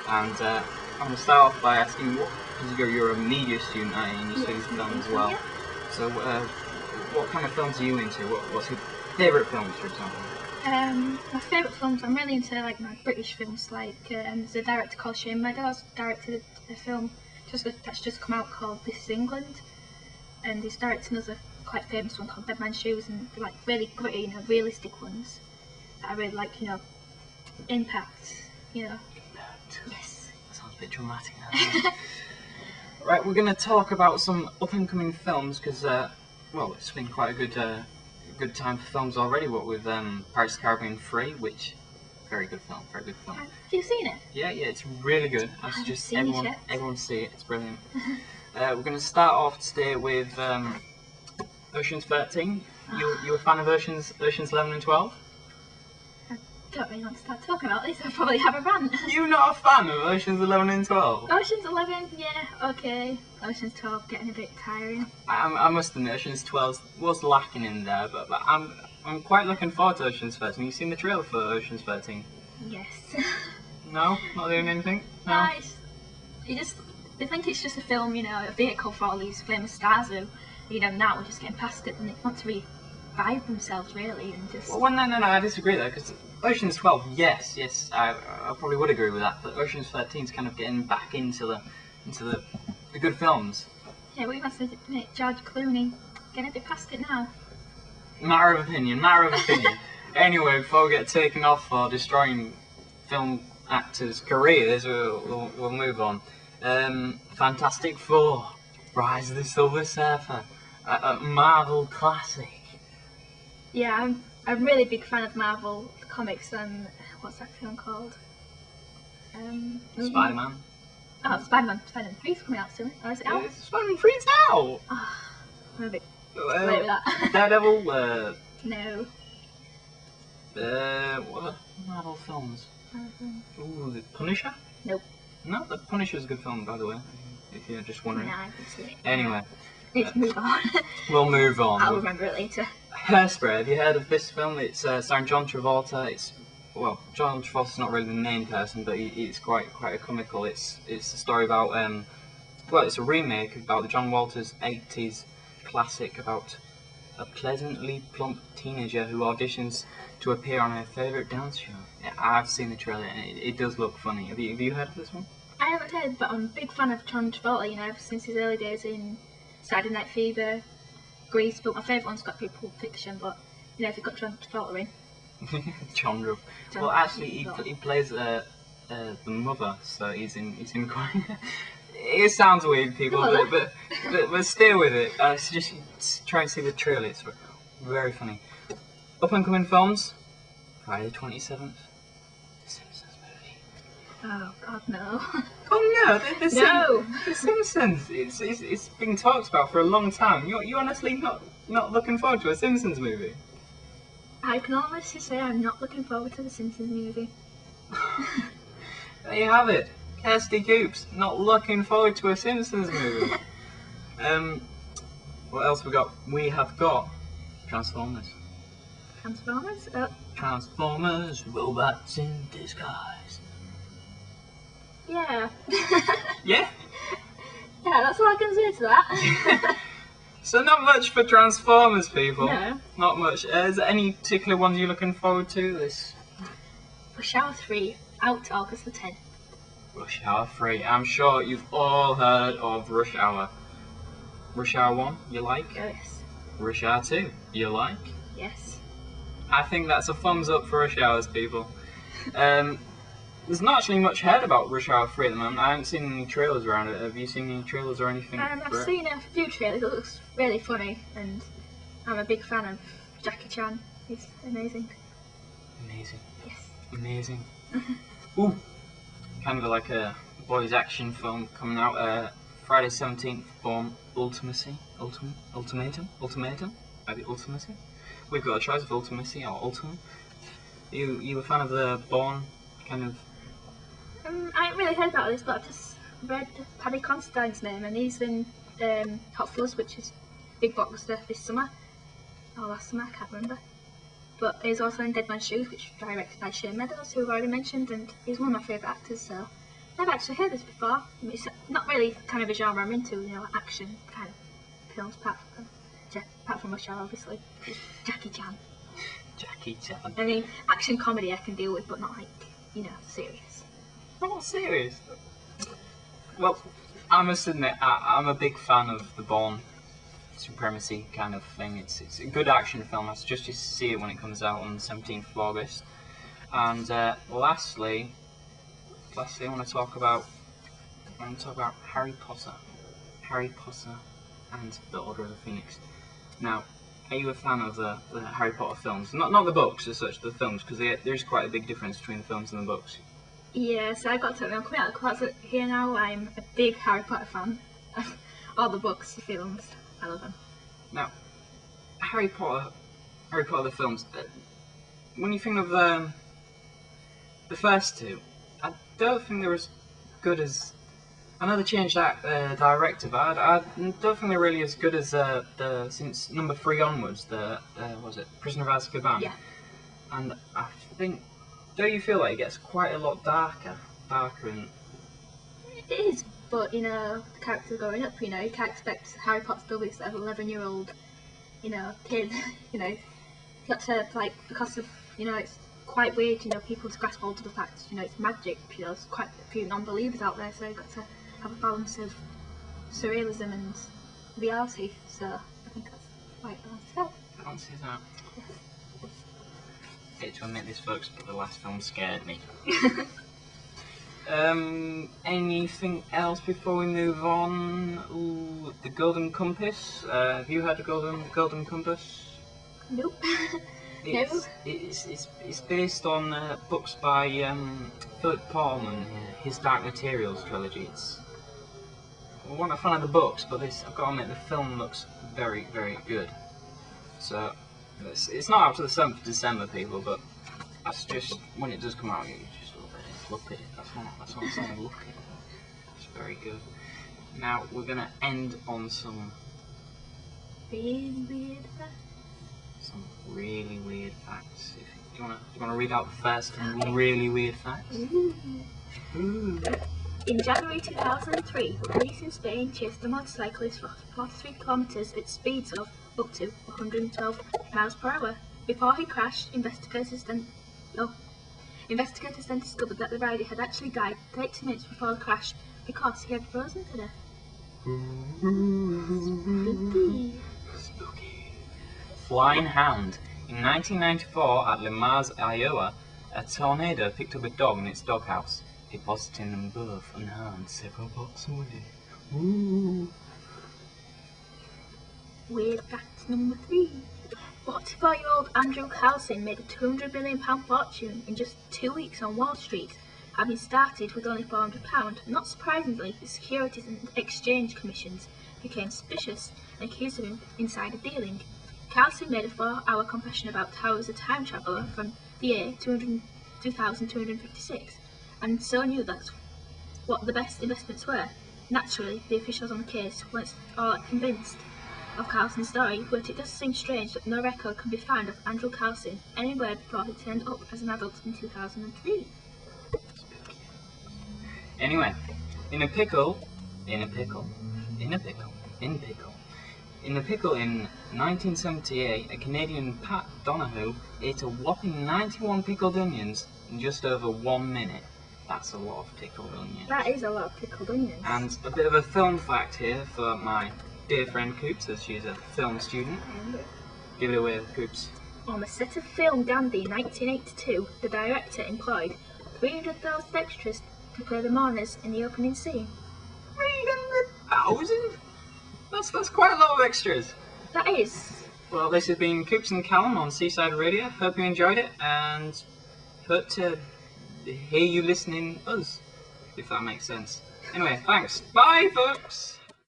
And I'm going to start off by asking, because you're a media student, aren't you, and you study film as well. Yeah. So what kind of films are you into? What's your favourite films, for example? My favourite films, I'm really into like my British films. Like there's a director called Shane Meadows directed a film that's just come out called This Is England, and he's directing another quite famous one called Dead Man's Shoes, and they're like really gritty, realistic ones that I really like. Impact. Impact. Yes. That sounds a bit dramatic now. Right, we're going to talk about some up-and-coming films because, well, it's been quite a good time for films already. What with Pirates of the Caribbean 3, which very good film. Have you seen it? Yeah, it's really good. I haven't Just seen it yet. everyone see it. It's brilliant. We're going to start off today with Ocean's 13. You a fan of Ocean's 11 and 12? I don't really want to start talking about this. I'll probably have a rant. You're not a fan of Ocean's 11 and 12? Ocean's 11, yeah, okay. Ocean's 12 getting a bit tiring. I must admit, Ocean's 12 was lacking in there, but I'm quite looking forward to Ocean's 13. You've seen the trailer for Ocean's 13? Yes. No? Not doing anything? No? I think it's just a film, a vehicle for all these famous stars who, now we're just getting past it and they want to revive themselves, really, and just... Well, no, I disagree there, because Ocean's 12, yes, I probably would agree with that, but Ocean's 13 is kind of getting back into the good films. Yeah, we must admit, George Clooney, getting a bit past it now. Matter of opinion. Anyway, before we get taken off for destroying film actors' careers, we'll move on. Fantastic Four, Rise of the Silver Surfer, a Marvel classic. Yeah, I'm a really big fan of Marvel comics, and what's that film called? Spider-Man. Oh, Spider-Man 3's coming out soon. Or is it out? Spider-Man 3's out! Oh, I'm a bit late with that. Daredevil, No. what are Marvel films? Ooh, the Punisher? Nope. No, the Punisher's a good film, by the way, if you're just wondering. Nah, I haven't seen it. Anyway. Let's move on. We'll move on. I'll remember it later. Hairspray, have you heard of this film? It's starring John Travolta. John Travolta's not really the main person, but he's quite a comical. It's a story about, it's a remake about the John Walters 80s classic about a pleasantly plump teenager who auditions to appear on her favourite dance show. Yeah, I've seen the trailer and it does look funny. Have you heard of this one? I haven't heard, but I'm a big fan of John Travolta, ever since his early days in Saturday Night Fever, Grease, but my favourite one's got to be Pulp Fiction, but, if you've got John Travolta in. John. Well, actually, he plays the mother, so he's in quite... It sounds weird, people, but stay with it. Just try and see the trailer, it's very funny. Up-and-coming films, Friday the 27th, The Simpsons movie. Oh, God, no. Oh no, No! The Simpsons, it's been talked about for a long time. You honestly not looking forward to a Simpsons movie? I can honestly say I'm not looking forward to the Simpsons movie. There you have it. Kirsty Cooper's not looking forward to a Simpsons movie. What else we got? We have got Transformers. Transformers? Transformers, robots in disguise. Yeah. Yeah? Yeah, that's all I can say to that. So not much for Transformers, people. No. Not much. Is there any particular ones you're looking forward to? Rush Hour 3, out August the 10th. Rush Hour 3. I'm sure you've all heard of Rush Hour. Rush Hour 1, you like? Oh, yes. Rush Hour 2, you like? Yes. I think that's a thumbs up for Rush Hours, people. There's not actually much heard about Rush Hour 3 at the moment. I haven't seen any trailers around it. Have you seen any trailers or anything? I've seen a few trailers. It looks really funny, and I'm a big fan of Jackie Chan. He's amazing. Amazing. Yes. Amazing. Ooh, kind of like a boys' action film coming out. Friday 17th, Born Ultimacy. Ultimatum? Maybe Ultimacy? We've got a choice of Ultimacy or Ultimate. You a fan of the Born kind of? I haven't really heard about this, but I've just read Paddy Considine's name, and he's in Hot Fuzz, which is big blockbuster this summer, or last summer, I can't remember. But he's also in Dead Man's Shoes, which is directed by Shane Meadows, who I've already mentioned, and he's one of my favourite actors, so I've actually heard this before. It's not really kind of a genre I'm into, you know, like action kind of films, apart from Rush Hour, obviously. Just Jackie Chan. Jackie Chan. I mean, action comedy I can deal with, but not like, you know, serious. Not serious. Well, I must admit, I'm a big fan of the Bourne Supremacy kind of thing. It's a good action film. I suggest you see it when it comes out on the 17th of August. And lastly, I want to talk about Harry Potter. Harry Potter and the Order of the Phoenix. Now, are you a fan of the Harry Potter films? Not the books as such, the films, because there's quite a big difference between the films and the books. Yeah, so I got to I'm coming out of the closet here now. I'm a big Harry Potter fan. All the books, the films, I love them. Now, Harry Potter the films. When you think of the first two, I don't think they're as good as. I know they changed that director, but I don't think they're really as good as since number 3 onwards. Was it Prisoner of Azkaban? Yeah. And I think, don't you feel like it gets quite a lot darker and. It is, but you know, the characters growing up. You know, you can't expect Harry Potter to be an 11-year-old, you know, kid. You know, you got to like because of it's quite weird. You know, people to grasp hold of the fact. You know, it's magic. You know, there's quite a few non-believers out there, so you've got to have a balance of surrealism and reality. So I think that's quite balanced. I can't see that. I hate to admit this, folks, but the last film scared me. Anything else before we move on? Ooh, the Golden Compass. Have you heard of Golden Compass? Nope. It's based on books by Philip Pullman, his Dark Materials trilogy. I'm not a fan of the books, but I've got to admit, the film looks very, very good. So it's not up to the 7th of December, people, but that's just when it does come out. You just look at it. That's what I'm saying. Look at it. It's very good. Now we're gonna end on some weird facts. Some really weird facts. Do you wanna read out the first really weird facts? Ooh. In January 2003, police in Spain chased a motorcyclist for 43 kilometres at speeds of up to 112 miles per hour. Before he crashed, investigators then discovered that the rider had actually died 30 minutes before the crash because he had frozen to death. Spooky. Flying Hound. In 1994, at Le Mars, Iowa, a tornado picked up a dog in its doghouse, depositing them both unharmed several blocks away. Ooh. Weird fact number 3. 44-year-old Andrew Cowham made a £200 million fortune in just 2 weeks on Wall Street, having started with only £400. Not surprisingly, the Securities and Exchange Commissions became suspicious and accused him of insider dealing. Cowham made a 4-hour confession about how he was a time traveller from the year 2256, and so knew that's what the best investments were. Naturally, the officials on the case weren't all convinced of Cowham's story, but it does seem strange that no record can be found of Andrew Cowham anywhere before he turned up as an adult in 2003. Anyway, in a pickle in 1978, a Canadian Pat Donahue ate a whopping 91 pickled onions in just over 1 minute. That's a lot of pickled onions. That is a lot of pickled onions. And a bit of a film fact here for my dear friend Coops, as she's a film student. Give it away, Coops. On the set of film Dandy in 1982, the director employed 300,000 extras to play the mourners in the opening scene. 300,000? That's quite a lot of extras. That is. Well, this has been Coops and Callum on Seaside Radio. Hope you enjoyed it, and hope to hear you listening us, if that makes sense. Anyway, thanks. Bye, folks.